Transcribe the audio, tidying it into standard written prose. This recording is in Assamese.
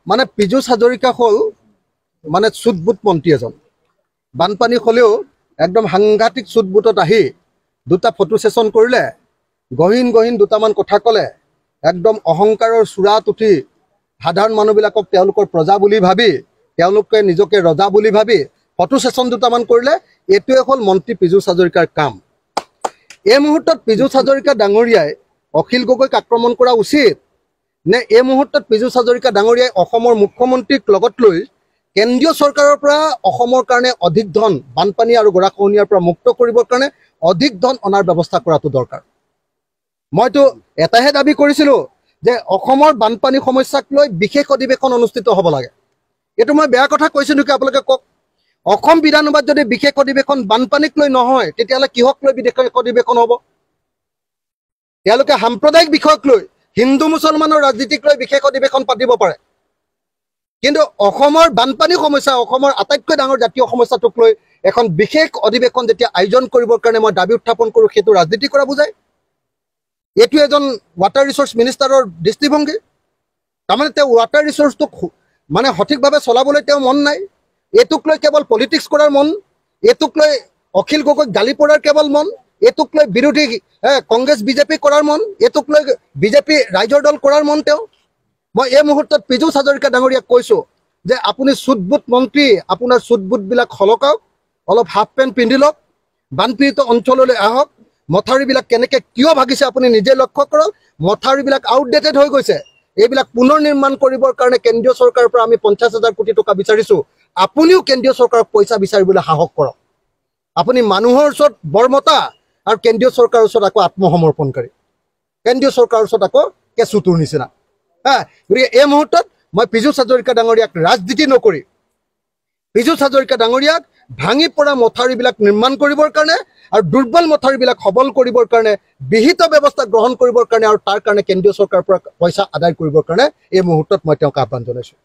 মানে পীযুষ হাজৰিকা হল মানে চুটবুট মন্ত্ৰী এজন বানপানী হলেও একদম সাংঘাতিক চুটবুটত আহি দুটা ফটো সেশন কৰিলে গহীন গহীন দুটামান কথা কলে একদম অহংকাৰৰ চূড়াত উঠি সাধাৰণ মানুহবিলাকক তেওঁলোকৰ প্ৰজা বুলি ভাবি তেওঁলোকে নিজকে ৰজা বুলি ভাবি ফটো সেশন দুটামান কৰিলে এটোৱে হল মন্ত্ৰী পীযুষ হাজৰিকাৰ কাম এই মুহূৰ্তত পীযুষ হাজৰিকা ডাঙৰীয়াই অখিল গগৈক আক্ৰমণ কৰা উচিত নে এই মুহূৰ্তত পীযুষ হাজৰিকা ডাঙৰীয়াই অসমৰ মুখ্যমন্ত্ৰীক লগত লৈ কেন্দ্ৰীয় চৰকাৰৰ পৰা অসমৰ কাৰণে অধিক ধন বানপানী আৰু গৰাখহনীয়াৰ পৰা মুক্ত কৰিবৰ কাৰণে অধিক ধন অনাৰ ব্যৱস্থা কৰাটো দৰকাৰ মইতো এটাহে দাবী কৰিছিলো যে অসমৰ বানপানী সমস্যাক লৈ বিশেষ অধিৱেশন অনুষ্ঠিত হ'ব লাগে এটো মই বেয়া কথা কৈছো নেকি আপোনালোকে কক অসম বিধানসভাত যদি বিশেষ অধিৱেশন বানপানীক লৈ নহয় তেতিয়ালে কিহক লৈ বিশেষ অধিৱেশন হ'ব তেওঁলোকে সাম্প্ৰদায়িক বিষয়ক লৈ হিন্দু মুছলমানৰ ৰাজনীতিক লৈ বিশেষ অধিৱেশন পাতিব পাৰে কিন্তু অসমৰ বানপানী সমস্যা অসমৰ আটাইতকৈ ডাঙৰ জাতীয় সমস্যাটোক লৈ এখন বিশেষ অধিৱেশন যেতিয়া আয়োজন কৰিবৰ কাৰণে মই দাবী উত্থাপন কৰো সেইটো ৰাজনীতি কৰা বুজায় এটো এজন ওয়াটাৰ ৰিসোৰ্স মিনিষ্টাৰৰ দৃষ্টিভংগী তাৰমানে তেওঁ ওয়াটাৰ ৰিসোৰ্সটোক মানে সঠিকভাৱে চলাবলৈ তেওঁ মন নাই এটুক লৈ কেৱল পলিটিক্স কৰাৰ মন এটুক লৈ অখিল গগৈক গালি পৰাৰ কেৱল মন এটুক লৈ বিৰোধী কংগ্ৰেছ বিজেপি কৰাৰ মন এটুক লৈ বিজেপি ৰাইজৰ দল কৰাৰ মন তেওঁ মই এই মুহূৰ্তত পীযুষ হাজৰিকা ডাঙৰীয়াক কৈছো যে আপুনি চুটবুট মন্ত্ৰী আপোনাৰ চুটবুটবিলাক খলকাওক অলপ হাফ পেণ্ট পিন্ধি লওক বানপীড়িত অঞ্চললৈ আহক মথাউৰিবিলাক কেনেকৈ কিয় ভাগিছে আপুনি নিজে লক্ষ্য কৰক মথাউৰিবিলাক আউটডেটেড হৈ গৈছে এইবিলাক পুনৰ নিৰ্মাণ কৰিবৰ কাৰণে কেন্দ্ৰীয় চৰকাৰৰ পৰা আমি 50,000 কোটি টকা বিচাৰিছো আপুনিও কেন্দ্ৰীয় চৰকাৰক পইচা বিচাৰিবলৈ সাহস কৰক আপুনি মানুহৰ ওচৰত বৰমতা আৰু কেন্দ্ৰীয় চৰকাৰৰ ওচৰত আকৌ আত্মসমৰ্পণকাৰী কেন্দ্ৰীয় চৰকাৰৰ ওচৰত আকৌ কেঁচুটোৰ নিচিনা গতিকে এই মুহূৰ্তত মই পীযুষ হাজৰিকা ডাঙৰীয়াক ৰাজনীতি নকৰি পীযুষ হাজৰিকা ডাঙৰীয়াক ভাঙি পৰা মথাউৰিবিলাক নিৰ্মাণ কৰিবৰ কাৰণে আৰু দুৰ্বল মথাউৰিবিলাক সবল কৰিবৰ কাৰণে বিহিত ব্যৱস্থা গ্ৰহণ কৰিবৰ কাৰণে আৰু তাৰ কাৰণে কেন্দ্ৰীয় চৰকাৰৰ পৰা পইচা আদায় কৰিবৰ কাৰণে এই মুহূৰ্তত মই তেওঁক আহ্বান জনাইছো